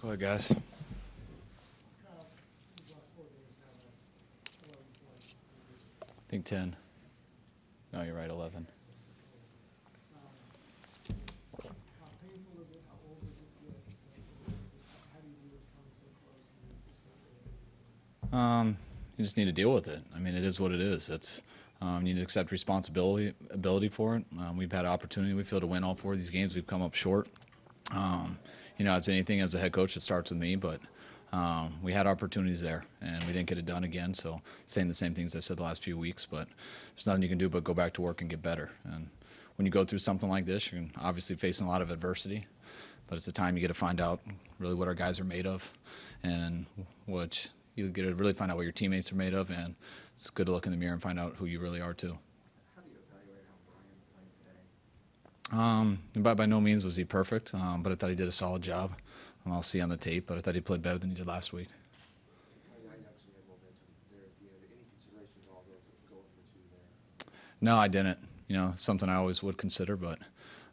Go ahead, guys. I think 10. No, you're right, 11. You just need to deal with it. I mean, it is what it is. You need to accept ability for it. We've had an opportunity, we feel, to win all four of these games. We've come up short. As anything, as a head coach, it starts with me, but we had opportunities there, and we didn't get it done again. So saying the same things I said the last few weeks, but there's nothing you can do but go back to work and get better. And when you go through something like this, you're obviously facing a lot of adversity, but it's the time you get to find out really what our guys are made of, and what you get to really find out what your teammates are made of, and it's good to look in the mirror and find out who you really are too. How do you evaluate how Brian played today? By no means was he perfect, but I thought he did a solid job. I'll see on the tape, but I thought he played better than he did last week. No, I didn't. Something I always would consider, but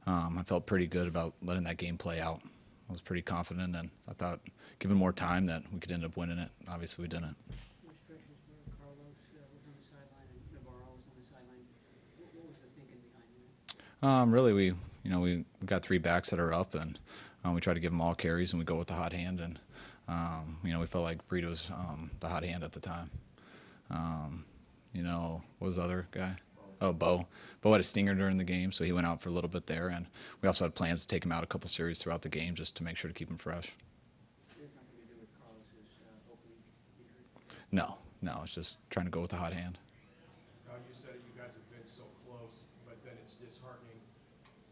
I felt pretty good about letting that game play out. I was pretty confident, and I thought, given more time, that we could end up winning it. Obviously, we didn't. There were stretches where Carlos was on the sideline and Navarro was on the sideline. What was the thinking behind that? Really, we got three backs that are up, and we try to give them all carries, and we go with the hot hand, and we felt like Breida was the hot hand at the time. What was the other guy? Oh, Bo. Bo had a stinger during the game, so he went out for a little bit there, and we also had plans to take him out a couple series throughout the game just to make sure to keep him fresh. It has nothing to do with Carlos's opening injury? No, it's just trying to go with the hot hand. You said you guys have been so close, but then it's disheartening.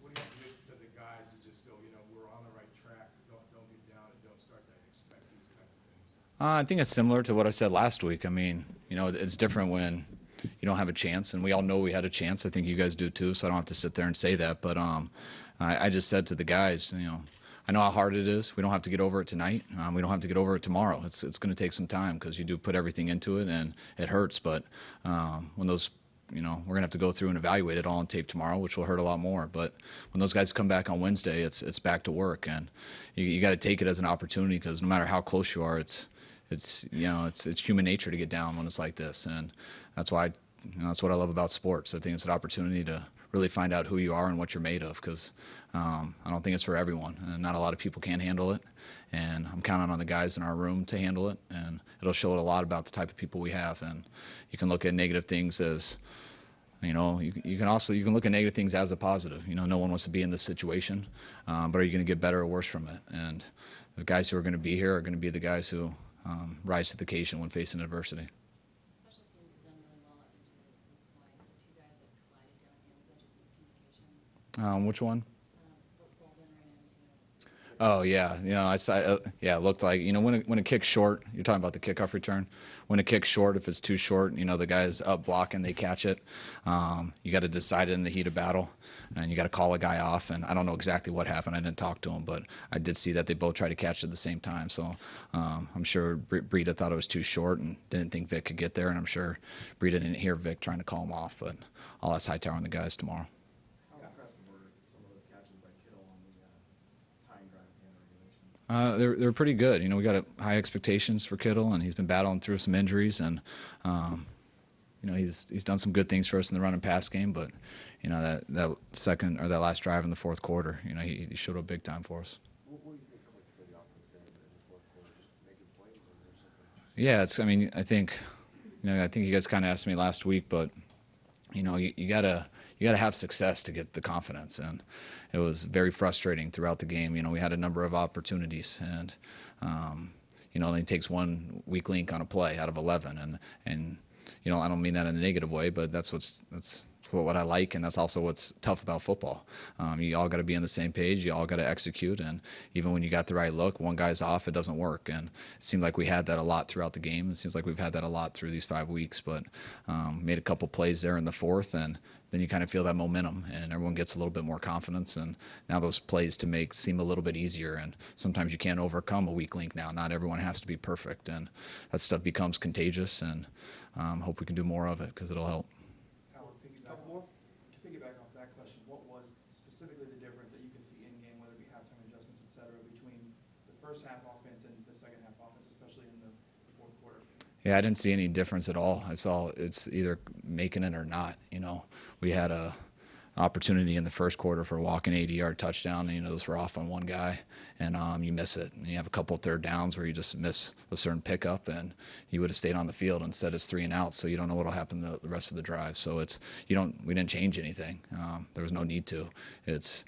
What do you give to the guys to just go, we're on the right track, don't get down and don't start to expect these kind of things? I think it's similar to what I said last week. I mean, it's different when you don't have a chance, and we all know we had a chance. I think you guys do too, so I don't have to sit there and say that. But I just said to the guys, I know how hard it is. We don't have to get over it tonight. We don't have to get over it tomorrow. It's going to take some time because you do put everything into it, and it hurts. But when those, we're going to have to go through and evaluate it all on tape tomorrow, which will hurt a lot more. But when those guys come back on Wednesday, it's back to work, and you got to take it as an opportunity because no matter how close you are, it's human nature to get down when it's like this, and that's why that's what I love about sports. I think it's an opportunity to really find out who you are and what you're made of, because I don't think it's for everyone, and not a lot of people can handle it, and I'm counting on the guys in our room to handle it, and it'll show a lot about the type of people we have. And you can look at negative things as you can look at negative things as a positive. No one wants to be in this situation, but are you going to get better or worse from it? And the guys who are going to be here are going to be the guys who rise to the occasion when facing adversity. Special teams have done really well up until this point. The two guys that collided down here, was that just miscommunication? Which one? Baldwin ran into. Oh yeah, I saw. Yeah, it looked like when a kick's short. You're talking about the kickoff return. When a kick's short, if it's too short, the guy's up blocking, they catch it. You got to decide it in the heat of battle, and you got to call a guy off. And I don't know exactly what happened. I didn't talk to him, but I did see that they both tried to catch it at the same time. So I'm sure Breida thought it was too short and didn't think Vic could get there, and I'm sure Breida didn't hear Vic trying to call him off. But I'll ask Hightower and the guys tomorrow. They're pretty good. We got high expectations for Kittle, and he's been battling through some injuries, and he's done some good things for us in the run and pass game. But that second or that last drive in the fourth quarter, he showed up big time for us. What do you think clicked for the offense there in the fourth quarter? Just making plays, or is there something? Yeah, I think you guys kind of asked me last week, but you gotta have success to get the confidence, and it was very frustrating throughout the game. We had a number of opportunities, and it only takes one weak link on a play out of 11, and I don't mean that in a negative way, but that's what I like, and that's also what's tough about football. You all got to be on the same page. You all got to execute, and even when you got the right look, one guy's off, it doesn't work. And it seemed like we had that a lot throughout the game. It seems like we've had that a lot through these 5 weeks, but made a couple plays there in the fourth, and then you kind of feel that momentum, and everyone gets a little bit more confidence, and now those plays to make seem a little bit easier. And sometimes you can't overcome a weak link now. Not everyone has to be perfect, and that stuff becomes contagious, and hope we can do more of it because it'll help. To piggyback off that question, what was specifically the difference that you could see in game, whether it be halftime adjustments, et cetera, between the first half offense Yeah, I didn't see any difference at all. It's either making it or not. We had a opportunity in the first quarter for a walking 80-yard touchdown, and those were off on one guy, and you miss it. And you have a couple third downs where you just miss a certain pickup, and you would have stayed on the field. Instead, it's 3 and out, so you don't know what will happen the rest of the drive. So we didn't change anything. There was no need to. It's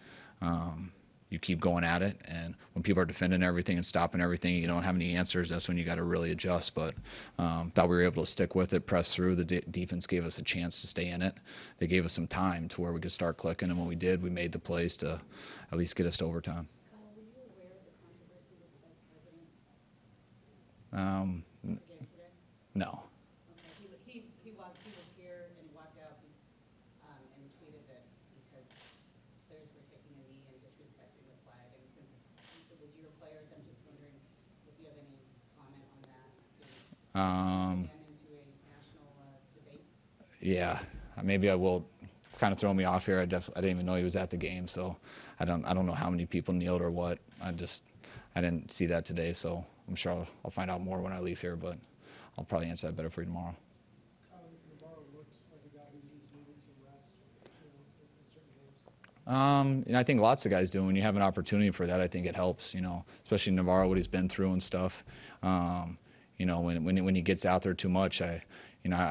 you keep going at it, and when people are defending everything and stopping everything, you don't have any answers. That's when you got to really adjust. But thought we were able to stick with it, press through. The defense gave us a chance to stay in it. They gave us some time to where we could start clicking, and when we did, we made the plays to at least get us to overtime. Kyle, were you aware of the controversy with the vice president? Again today? No. Okay, he was here and he walked out and tweeted that because players were taking a knee and disrespecting the flag, and since it was your players, I'm just wondering if you have any comment on that. Again into a national debate. Yeah, maybe I will. Kind of throw me off here. I didn't even know he was at the game, so I don't know how many people kneeled or what. I didn't see that today, so I'm sure I'll find out more when I leave here, but I'll probably answer that better for you tomorrow. I think lots of guys do. When you have an opportunity for that, I think it helps. Especially Navarro, what he's been through and stuff. When he gets out there too much, I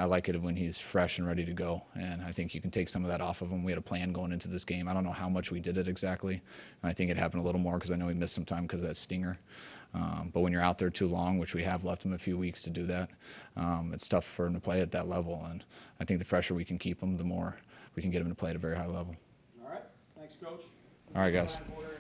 like it when he's fresh and ready to go, and I think you can take some of that off of him. We had a plan going into this game. I don't know how much we did it exactly, and I think it happened a little more because I know he missed some time because of that stinger. But when you're out there too long, which we have left him a few weeks to do that, it's tough for him to play at that level, and I think the fresher we can keep him, the more we can get him to play at a very high level. All right, thanks, Coach. All right, guys. Time order